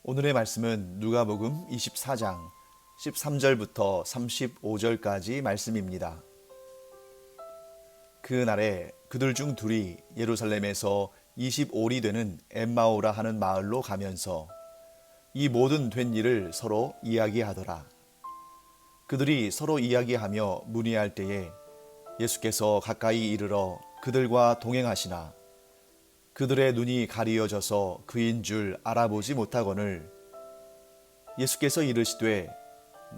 오늘의 말씀은 누가복음 24장 13절부터 35절까지 말씀입니다. 그 날에 그들 중 둘이 예루살렘에서 25리 되는 엠마오라 하는 마을로 가면서 이 모든 된 일을 서로 이야기하더라. 그들이 서로 이야기하며 문의할 때에 예수께서 가까이 이르러 그들과 동행하시나 그들의 눈이 가리어져서 그인 줄 알아보지 못하거늘 예수께서 이르시되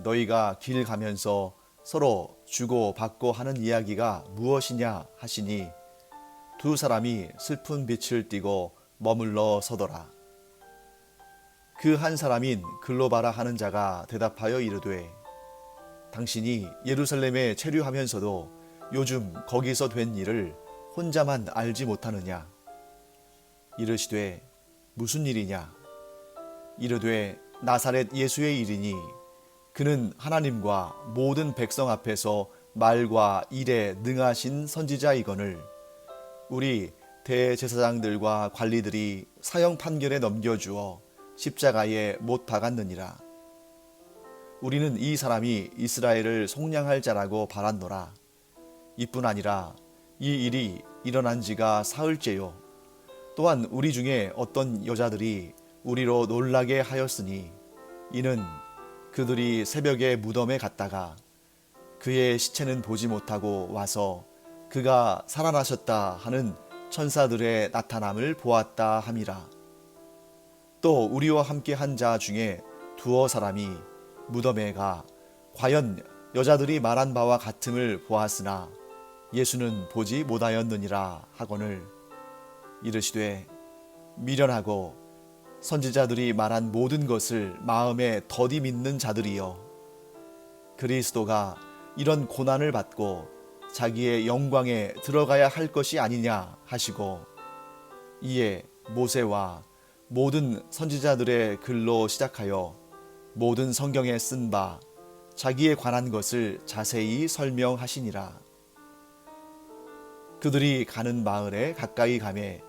너희가 길 가면서 서로 주고 받고 하는 이야기가 무엇이냐 하시니 두 사람이 슬픈 빛을 띠고 머물러 서더라. 그 한 사람인 글로바라 하는 자가 대답하여 이르되 당신이 예루살렘에 체류하면서도 요즘 거기서 된 일을 혼자만 알지 못하느냐. 이르시되 무슨 일이냐. 이르되 나사렛 예수의 일이니 그는 하나님과 모든 백성 앞에서 말과 일에 능하신 선지자이거늘 우리 대제사장들과 관리들이 사형 판결에 넘겨주어 십자가에 못 박았느니라. 우리는 이 사람이 이스라엘을 속량할 자라고 바랐노라. 이뿐 아니라 이 일이 일어난 지가 사흘째요. 또한 우리 중에 어떤 여자들이 우리로 놀라게 하였으니 이는 그들이 새벽에 무덤에 갔다가 그의 시체는 보지 못하고 와서 그가 살아나셨다 하는 천사들의 나타남을 보았다 함이라. 또 우리와 함께 한 자 중에 두어 사람이 무덤에 가 과연 여자들이 말한 바와 같음을 보았으나 예수는 보지 못하였느니라 하거늘 이르시되 미련하고 선지자들이 말한 모든 것을 마음에 더디 믿는 자들이여 그리스도가 이런 고난을 받고 자기의 영광에 들어가야 할 것이 아니냐 하시고 이에 모세와 모든 선지자들의 글로 시작하여 모든 성경에 쓴 바 자기에 관한 것을 자세히 설명하시니라. 그들이 가는 마을에 가까이 가매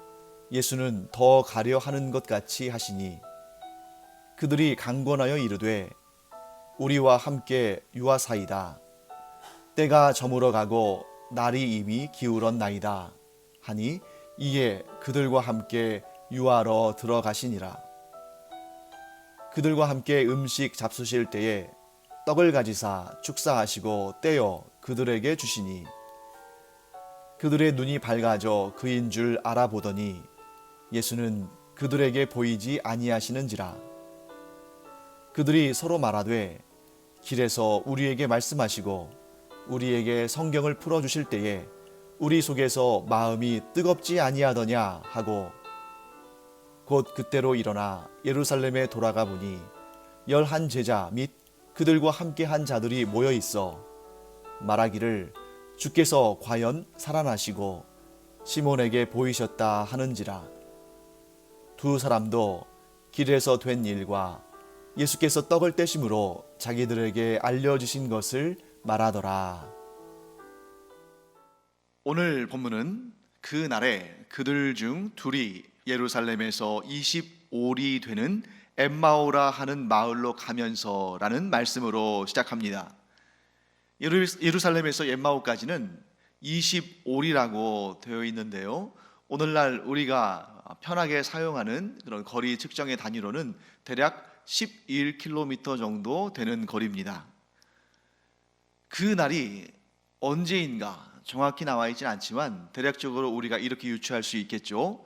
예수는 더 가려 하는 것 같이 하시니 그들이 강권하여 이르되 우리와 함께 유하사이다. 때가 저물어 가고 날이 이미 기울었나이다 하니 이에 그들과 함께 유하러 들어가시니라. 그들과 함께 음식 잡수실 때에 떡을 가지사 축사하시고 떼어 그들에게 주시니 그들의 눈이 밝아져 그인 줄 알아보더니 예수는 그들에게 보이지 아니하시는지라. 그들이 서로 말하되 길에서 우리에게 말씀하시고 우리에게 성경을 풀어주실 때에 우리 속에서 마음이 뜨겁지 아니하더냐 하고 곧 그때로 일어나 예루살렘에 돌아가 보니 11 제자 및 그들과 함께 한 자들이 모여 있어 말하기를 주께서 과연 살아나시고 시몬에게 보이셨다 하는지라. 두 사람도 길에서 된 일과 예수께서 떡을 떼심으로 자기들에게 알려주신 것을 말하더라. 오늘 본문은 그 날에 그들 중 둘이 예루살렘에서 25리 되는 엠마오라 하는 마을로 가면서라는 말씀으로 시작합니다. 예루살렘에서 엠마오까지는 25리라고 되어 있는데요. 오늘날 우리가 편하게 사용하는 그런 거리 측정의 단위로는 대략 11km 정도 되는 거리입니다. 그 날이 언제인가 정확히 나와 있지는 않지만 대략적으로 우리가 이렇게 유추할 수 있겠죠.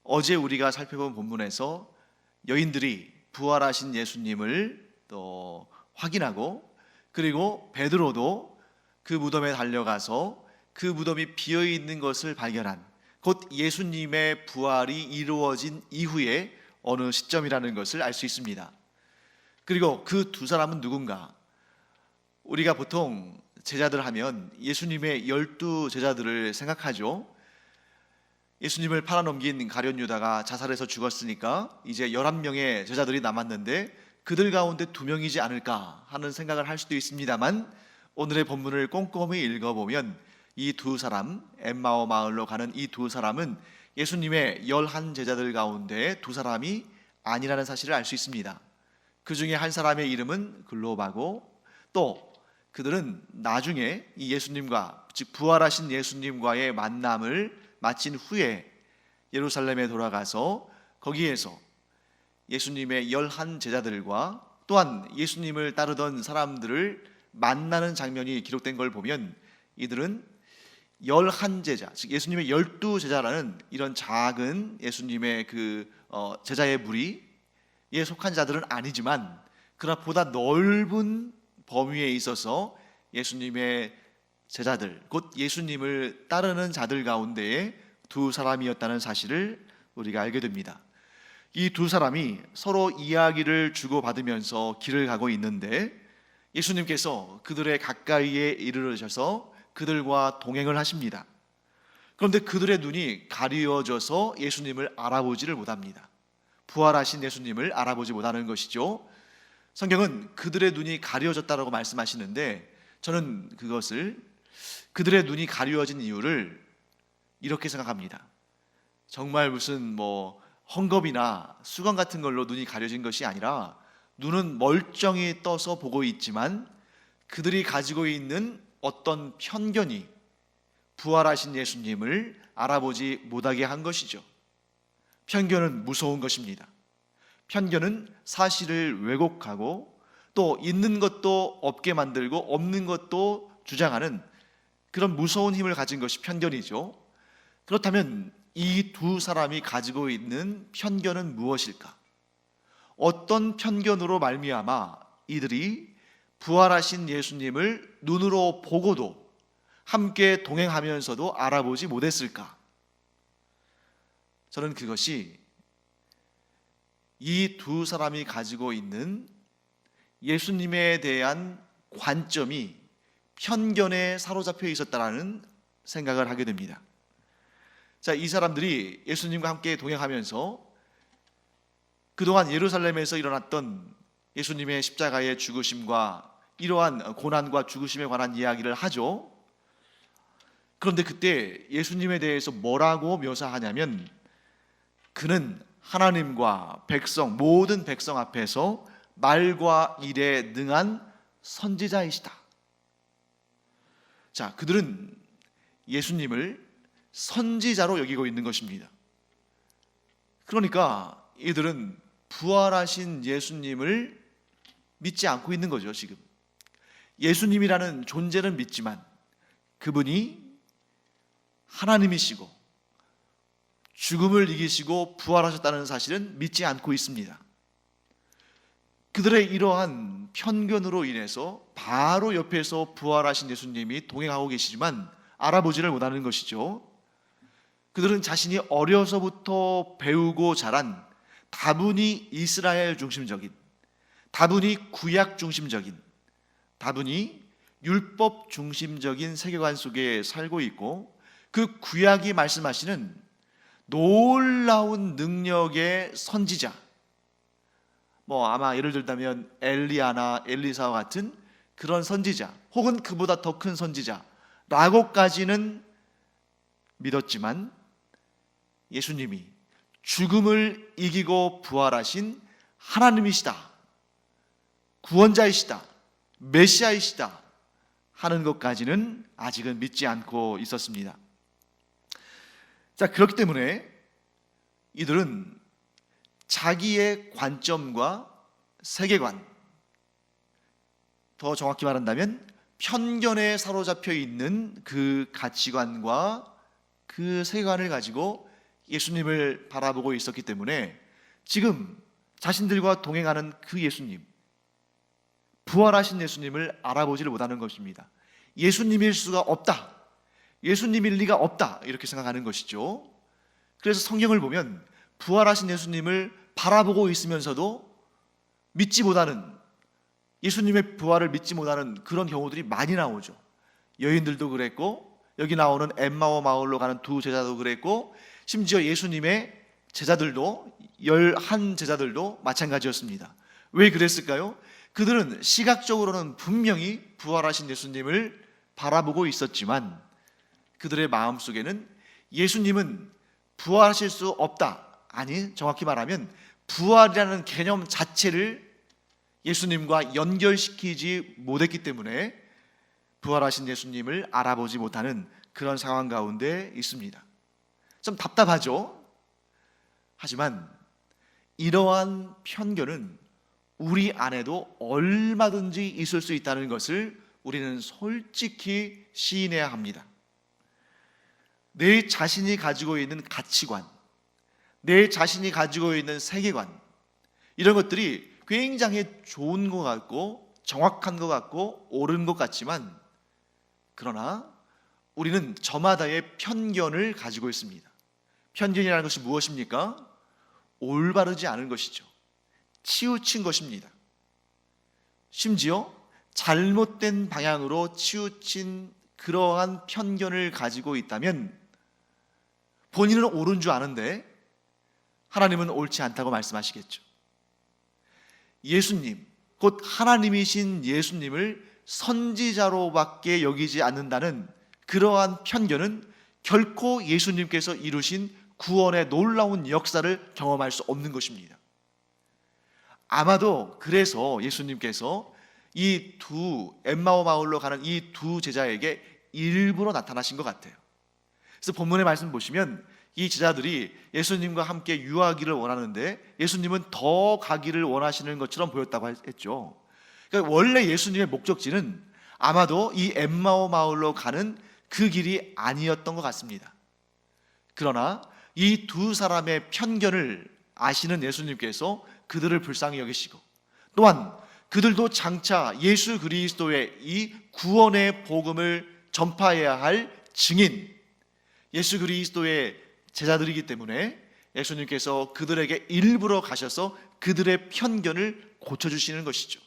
어제 우리가 살펴본 본문에서 여인들이 부활하신 예수님을 또 확인하고 그리고 베드로도 그 무덤에 달려가서 그 무덤이 비어있는 것을 발견한 곧 예수님의 부활이 이루어진 이후에 어느 시점이라는 것을 알 수 있습니다. 그리고 그 두 사람은 누군가? 우리가 보통 제자들 하면 예수님의 12 제자들을 생각하죠. 예수님을 팔아넘긴 가룟 유다가 자살해서 죽었으니까 이제 11명의 제자들이 남았는데 그들 가운데 2명이지 않을까 하는 생각을 할 수도 있습니다만 오늘의 본문을 꼼꼼히 읽어보면 이 두 사람, 엠마오 마을로 가는 이 두 사람은 예수님의 11 제자들 가운데 두 사람이 아니라는 사실을 알 수 있습니다. 그 중에 한 사람의 이름은 글로바고, 또 그들은 나중에 이 예수님과, 즉 부활하신 예수님과의 만남을 마친 후에 예루살렘에 돌아가서 거기에서 예수님의 11 제자들과 또한 예수님을 따르던 사람들을 만나는 장면이 기록된 걸 보면 이들은 11 제자, 즉 예수님의 12 제자라는 이런 작은 예수님의 제자의 무리에 속한 자들은 아니지만, 그러나 보다 넓은 범위에 있어서 예수님의 제자들, 곧 예수님을 따르는 자들 가운데에 두 사람이었다는 사실을 우리가 알게 됩니다. 이 두 사람이 서로 이야기를 주고받으면서 길을 가고 있는데 예수님께서 그들의 가까이에 이르르셔서 그들과 동행을 하십니다. 그런데 그들의 눈이 가리워져서 예수님을 알아보지를 못합니다. 부활하신 예수님을 알아보지 못하는 것이죠. 성경은 그들의 눈이 가리워졌다라고 말씀하시는데, 저는 그들의 눈이 가리워진 이유를 이렇게 생각합니다. 정말 무슨 헝겊이나 수건 같은 걸로 눈이 가려진 것이 아니라, 눈은 멀쩡히 떠서 보고 있지만 그들이 가지고 있는 어떤 편견이 부활하신 예수님을 알아보지 못하게 한 것이죠. 편견은 무서운 것입니다. 편견은 사실을 왜곡하고 또 있는 것도 없게 만들고 없는 것도 주장하는 그런 무서운 힘을 가진 것이 편견이죠. 그렇다면 이 두 사람이 가지고 있는 편견은 무엇일까? 어떤 편견으로 말미암아 이들이 부활하신 예수님을 눈으로 보고도 함께 동행하면서도 알아보지 못했을까? 저는 그것이 이 두 사람이 가지고 있는 예수님에 대한 관점이 편견에 사로잡혀 있었다라는 생각을 하게 됩니다. 자, 이 사람들이 예수님과 함께 동행하면서 그동안 예루살렘에서 일어났던 예수님의 십자가의 죽으심과 이러한 고난과 죽으심에 관한 이야기를 하죠. 그런데 그때 예수님에 대해서 뭐라고 묘사하냐면, 그는 하나님과 백성, 모든 백성 앞에서 말과 일에 능한 선지자이시다. 자, 그들은 예수님을 선지자로 여기고 있는 것입니다. 그러니까 이들은 부활하신 예수님을 믿지 않고 있는 거죠. 지금 예수님이라는 존재는 믿지만 그분이 하나님이시고 죽음을 이기시고 부활하셨다는 사실은 믿지 않고 있습니다. 그들의 이러한 편견으로 인해서 바로 옆에서 부활하신 예수님이 동행하고 계시지만 알아보지를 못하는 것이죠. 그들은 자신이 어려서부터 배우고 자란 다분히 이스라엘 중심적인, 다분히 구약 중심적인, 다분히 율법 중심적인 세계관 속에 살고 있고, 그 구약이 말씀하시는 놀라운 능력의 선지자, 아마 예를 들자면 엘리야나 엘리사와 같은 그런 선지자, 혹은 그보다 더 큰 선지자라고까지는 믿었지만, 예수님이 죽음을 이기고 부활하신 하나님이시다, 구원자이시다, 메시아이시다 하는 것까지는 아직은 믿지 않고 있었습니다. 자, 그렇기 때문에 이들은 자기의 관점과 세계관, 더 정확히 말한다면 편견에 사로잡혀 있는 그 가치관과 그 세계관을 가지고 예수님을 바라보고 있었기 때문에 지금 자신들과 동행하는 그 예수님, 부활하신 예수님을 알아보지를 못하는 것입니다. 예수님일 수가 없다, 예수님일 리가 없다, 이렇게 생각하는 것이죠. 그래서 성경을 보면 부활하신 예수님을 바라보고 있으면서도 믿지 못하는, 예수님의 부활을 믿지 못하는 그런 경우들이 많이 나오죠. 여인들도 그랬고, 여기 나오는 엠마오 마을로 가는 두 제자도 그랬고, 심지어 예수님의 제자들도, 11 제자들도 마찬가지였습니다. 왜 그랬을까요? 그들은 시각적으로는 분명히 부활하신 예수님을 바라보고 있었지만 그들의 마음속에는 예수님은 부활하실 수 없다, 아니 정확히 말하면 부활이라는 개념 자체를 예수님과 연결시키지 못했기 때문에 부활하신 예수님을 알아보지 못하는 그런 상황 가운데 있습니다. 좀 답답하죠? 하지만 이러한 편견은 우리 안에도 얼마든지 있을 수 있다는 것을 우리는 솔직히 시인해야 합니다. 내 자신이 가지고 있는 가치관, 내 자신이 가지고 있는 세계관, 이런 것들이 굉장히 좋은 것 같고 정확한 것 같고 옳은 것 같지만, 그러나 우리는 저마다의 편견을 가지고 있습니다. 편견이라는 것이 무엇입니까? 올바르지 않은 것이죠. 치우친 것입니다. 심지어 잘못된 방향으로 치우친 그러한 편견을 가지고 있다면 본인은 옳은 줄 아는데 하나님은 옳지 않다고 말씀하시겠죠. 예수님, 곧 하나님이신 예수님을 선지자로밖에 여기지 않는다는 그러한 편견은 결코 예수님께서 이루신 구원의 놀라운 역사를 경험할 수 없는 것입니다. 아마도 그래서 예수님께서 이 두 엠마오 마을로 가는 이 두 제자에게 일부러 나타나신 것 같아요. 그래서 본문의 말씀 보시면 이 제자들이 예수님과 함께 유하기를 원하는데 예수님은 더 가기를 원하시는 것처럼 보였다고 했죠. 그러니까 원래 예수님의 목적지는 아마도 이 엠마오 마을로 가는 그 길이 아니었던 것 같습니다. 그러나 이 두 사람의 편견을 아시는 예수님께서 그들을 불쌍히 여기시고, 또한 그들도 장차 예수 그리스도의 이 구원의 복음을 전파해야 할 증인, 예수 그리스도의 제자들이기 때문에 예수님께서 그들에게 일부러 가셔서 그들의 편견을 고쳐주시는 것이죠.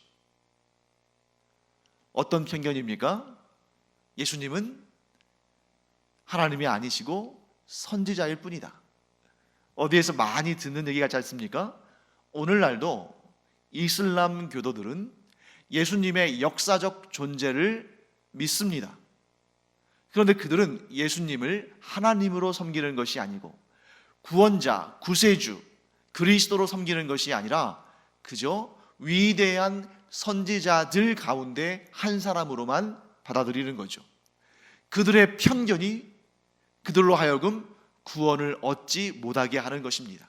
어떤 편견입니까? 예수님은 하나님이 아니시고 선지자일 뿐이다. 어디에서 많이 듣는 얘기 같지 않습니까? 오늘날도 이슬람 교도들은 예수님의 역사적 존재를 믿습니다. 그런데 그들은 예수님을 하나님으로 섬기는 것이 아니고 구원자, 구세주, 그리스도로 섬기는 것이 아니라 그저 위대한 선지자들 가운데 한 사람으로만 받아들이는 거죠. 그들의 편견이 그들로 하여금 구원을 얻지 못하게 하는 것입니다.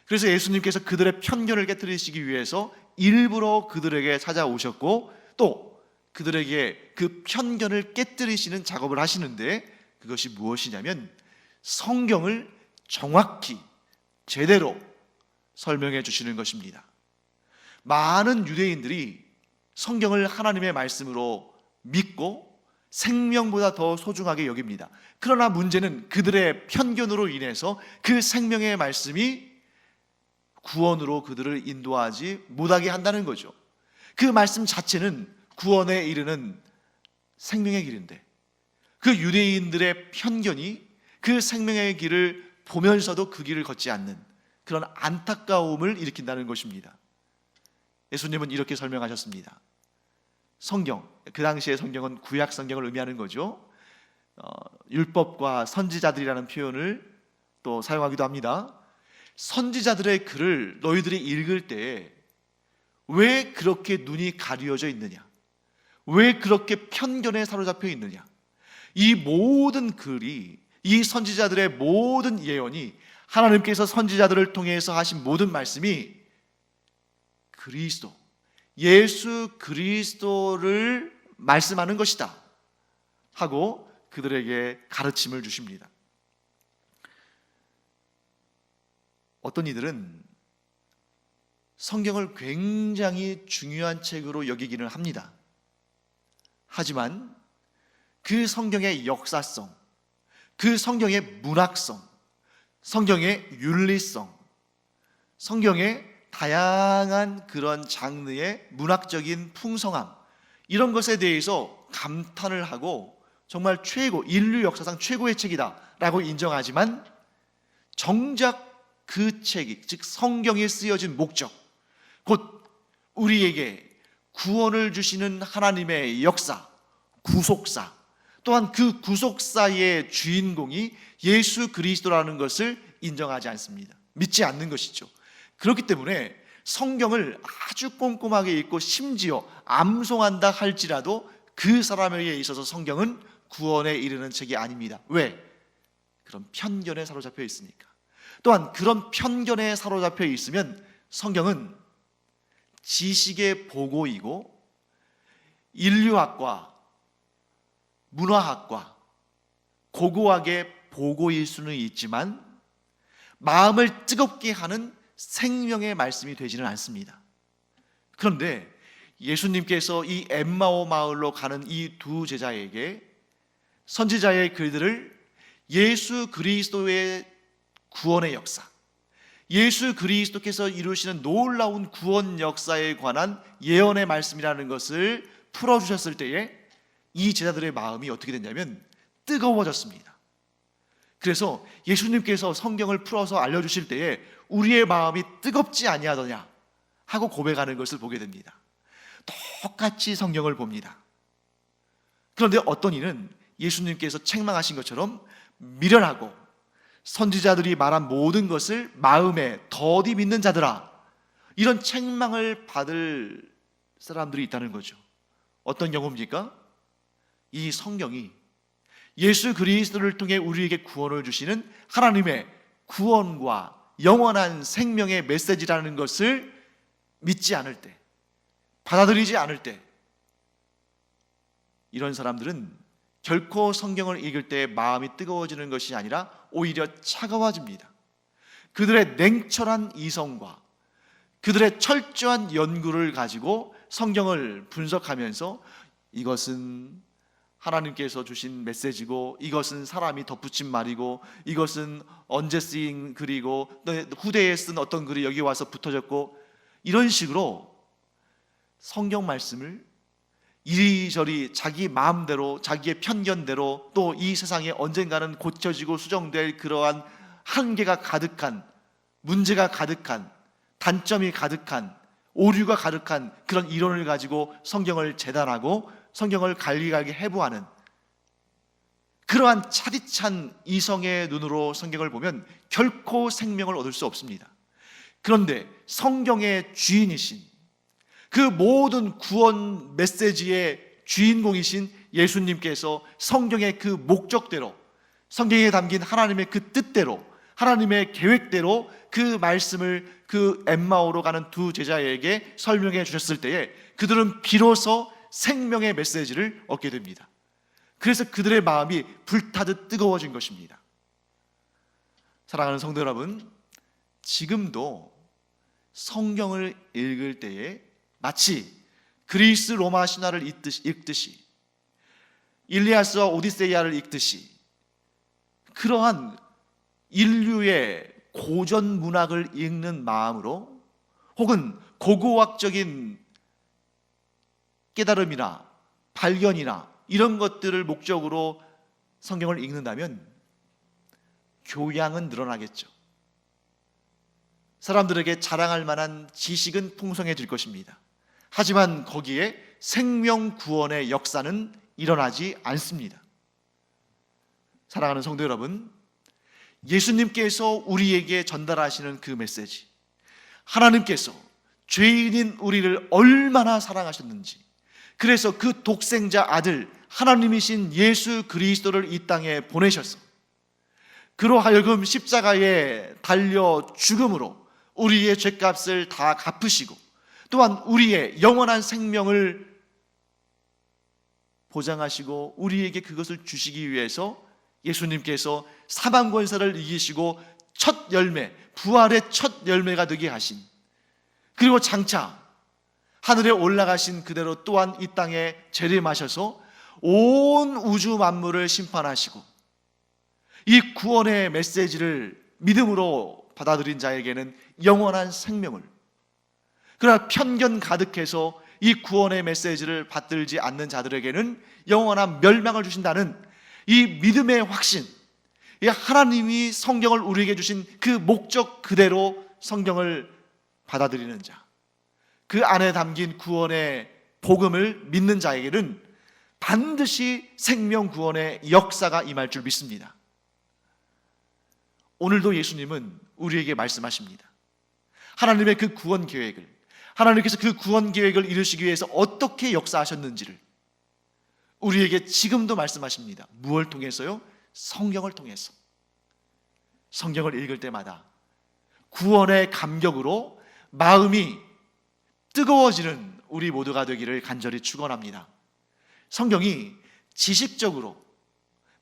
그래서 예수님께서 그들의 편견을 깨뜨리시기 위해서 일부러 그들에게 찾아오셨고, 또 그들에게 그 편견을 깨뜨리시는 작업을 하시는데, 그것이 무엇이냐면 성경을 정확히 제대로 설명해 주시는 것입니다. 많은 유대인들이 성경을 하나님의 말씀으로 믿고 생명보다 더 소중하게 여깁니다. 그러나 문제는 그들의 편견으로 인해서 그 생명의 말씀이 구원으로 그들을 인도하지 못하게 한다는 거죠. 그 말씀 자체는 구원에 이르는 생명의 길인데 그 유대인들의 편견이 그 생명의 길을 보면서도 그 길을 걷지 않는 그런 안타까움을 일으킨다는 것입니다. 예수님은 이렇게 설명하셨습니다. 성경, 그 당시의 성경은 구약 성경을 의미하는 거죠. 율법과 선지자들이라는 표현을 또 사용하기도 합니다. 선지자들의 글을 너희들이 읽을 때 왜 그렇게 눈이 가려져 있느냐? 왜 그렇게 편견에 사로잡혀 있느냐? 이 모든 글이, 이 선지자들의 모든 예언이, 하나님께서 선지자들을 통해서 하신 모든 말씀이 그리스도, 예수 그리스도를 말씀하는 것이다 하고 그들에게 가르침을 주십니다. 어떤 이들은 성경을 굉장히 중요한 책으로 여기기는 합니다. 하지만 그 성경의 역사성, 그 성경의 문학성, 성경의 윤리성, 성경의 다양한 그런 장르의 문학적인 풍성함, 이런 것에 대해서 감탄을 하고 정말 최고, 인류 역사상 최고의 책이다 라고 인정하지만 정작 그 책이, 즉 성경에 쓰여진 목적, 곧 우리에게 구원을 주시는 하나님의 역사, 구속사, 또한 그 구속사의 주인공이 예수 그리스도라는 것을 인정하지 않습니다. 믿지 않는 것이죠. 그렇기 때문에 성경을 아주 꼼꼼하게 읽고 심지어 암송한다 할지라도 그 사람에게 있어서 성경은 구원에 이르는 책이 아닙니다. 왜? 그런 편견에 사로잡혀 있으니까. 또한 그런 편견에 사로잡혀 있으면 성경은 지식의 보고이고 인류학과 문화학과 고고학의 보고일 수는 있지만 마음을 뜨겁게 하는 생명의 말씀이 되지는 않습니다. 그런데 예수님께서 이 엠마오 마을로 가는 이 두 제자에게 선지자의 글들을 예수 그리스도의 구원의 역사, 예수 그리스도께서 이루시는 놀라운 구원 역사에 관한 예언의 말씀이라는 것을 풀어주셨을 때에 이 제자들의 마음이 어떻게 됐냐면 뜨거워졌습니다. 그래서 예수님께서 성경을 풀어서 알려주실 때에 우리의 마음이 뜨겁지 아니하더냐 하고 고백하는 것을 보게 됩니다. 똑같이 성경을 봅니다. 그런데 어떤 이는 예수님께서 책망하신 것처럼 미련하고 선지자들이 말한 모든 것을 마음에 더디 믿는 자들아, 이런 책망을 받을 사람들이 있다는 거죠. 어떤 경우입니까? 이 성경이 예수 그리스도를 통해 우리에게 구원을 주시는 하나님의 구원과 영원한 생명의 메시지라는 것을 믿지 않을 때, 받아들이지 않을 때, 이런 사람들은 결코 성경을 읽을 때 마음이 뜨거워지는 것이 아니라 오히려 차가워집니다. 그들의 냉철한 이성과 그들의 철저한 연구를 가지고 성경을 분석하면서 이것은 하나님께서 주신 메시지고, 이것은 사람이 덧붙인 말이고, 이것은 언제 쓰인 글이고, 후대에 쓴 어떤 글이 여기 와서 붙어졌고, 이런 식으로 성경 말씀을 이리저리 자기 마음대로, 자기의 편견대로, 또 이 세상에 언젠가는 고쳐지고 수정될 그러한 한계가 가득한, 문제가 가득한, 단점이 가득한, 오류가 가득한 그런 이론을 가지고 성경을 재단하고 성경을 갈기갈기 해부하는 그러한 차디찬 이성의 눈으로 성경을 보면 결코 생명을 얻을 수 없습니다. 그런데 성경의 주인이신, 그 모든 구원 메시지의 주인공이신 예수님께서 성경의 그 목적대로, 성경에 담긴 하나님의 그 뜻대로, 하나님의 계획대로 그 말씀을 그 엠마오로 가는 두 제자에게 설명해 주셨을 때에 그들은 비로소 생명의 메시지를 얻게 됩니다. 그래서 그들의 마음이 불타듯 뜨거워진 것입니다. 사랑하는 성도 여러분, 지금도 성경을 읽을 때에 마치 그리스 로마 신화를 읽듯이, 일리아스와 오디세이아를 읽듯이 그러한 인류의 고전 문학을 읽는 마음으로, 혹은 고고학적인 깨달음이나 발견이나 이런 것들을 목적으로 성경을 읽는다면 교양은 늘어나겠죠. 사람들에게 자랑할 만한 지식은 풍성해질 것입니다. 하지만 거기에 생명 구원의 역사는 일어나지 않습니다. 사랑하는 성도 여러분, 예수님께서 우리에게 전달하시는 그 메시지, 하나님께서 죄인인 우리를 얼마나 사랑하셨는지, 그래서 그 독생자 아들 하나님이신 예수 그리스도를 이 땅에 보내셔서 그로 하여금 십자가에 달려 죽음으로 우리의 죄값을 다 갚으시고, 또한 우리의 영원한 생명을 보장하시고 우리에게 그것을 주시기 위해서 예수님께서 사망 권세를 이기시고 첫 열매, 부활의 첫 열매가 되게 하신, 그리고 장차 하늘에 올라가신 그대로 또한 이 땅에 재림하셔서 온 우주 만물을 심판하시고, 이 구원의 메시지를 믿음으로 받아들인 자에게는 영원한 생명을, 그러나 편견 가득해서 이 구원의 메시지를 받들지 않는 자들에게는 영원한 멸망을 주신다는 이 믿음의 확신, 이 하나님이 성경을 우리에게 주신 그 목적 그대로 성경을 받아들이는 자, 그 안에 담긴 구원의 복음을 믿는 자에게는 반드시 생명 구원의 역사가 임할 줄 믿습니다. 오늘도 예수님은 우리에게 말씀하십니다. 하나님의 그 구원 계획을, 하나님께서 그 구원 계획을 이루시기 위해서 어떻게 역사하셨는지를 우리에게 지금도 말씀하십니다. 무엇을 통해서요? 성경을 통해서. 성경을 읽을 때마다 구원의 감격으로 마음이 뜨거워지는 우리 모두가 되기를 간절히 축원합니다. 성경이 지식적으로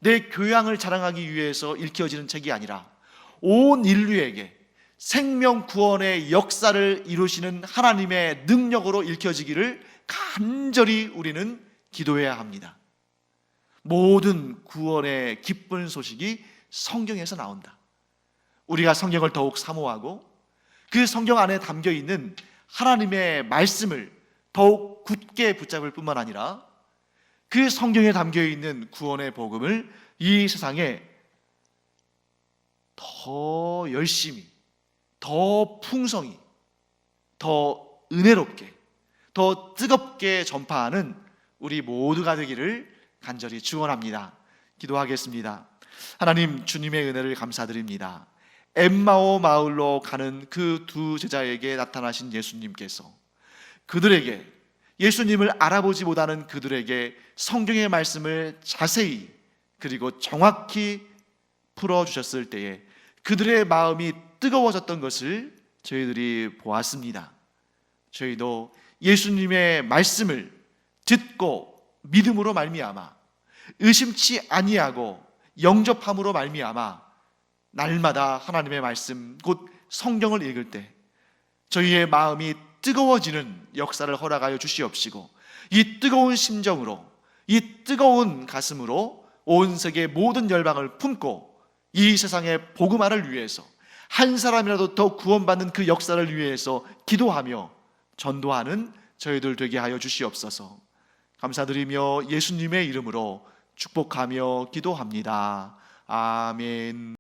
내 교양을 자랑하기 위해서 읽혀지는 책이 아니라 온 인류에게 생명 구원의 역사를 이루시는 하나님의 능력으로 읽혀지기를 간절히 우리는 기도해야 합니다. 모든 구원의 기쁜 소식이 성경에서 나온다. 우리가 성경을 더욱 사모하고 그 성경 안에 담겨 있는 하나님의 말씀을 더욱 굳게 붙잡을 뿐만 아니라 그 성경에 담겨 있는 구원의 복음을 이 세상에 더 열심히, 더 풍성히, 더 은혜롭게, 더 뜨겁게 전파하는 우리 모두가 되기를 간절히 축원합니다. 기도하겠습니다. 하나님, 주님의 은혜를 감사드립니다. 엠마오 마을로 가는 그 두 제자에게 나타나신 예수님께서 그들에게, 예수님을 알아보지 못하는 그들에게 성경의 말씀을 자세히 그리고 정확히 풀어주셨을 때에 그들의 마음이 뜨거워졌던 것을 저희들이 보았습니다. 저희도 예수님의 말씀을 듣고 믿음으로 말미암아, 의심치 아니하고 영접함으로 말미암아 날마다 하나님의 말씀, 곧 성경을 읽을 때 저희의 마음이 뜨거워지는 역사를 허락하여 주시옵시고, 이 뜨거운 심정으로, 이 뜨거운 가슴으로 온 세계 모든 열방을 품고 이 세상의 복음화를 위해서 한 사람이라도 더 구원받는 그 역사를 위해서 기도하며 전도하는 저희들 되게 하여 주시옵소서. 감사드리며 예수님의 이름으로 축복하며 기도합니다. 아멘.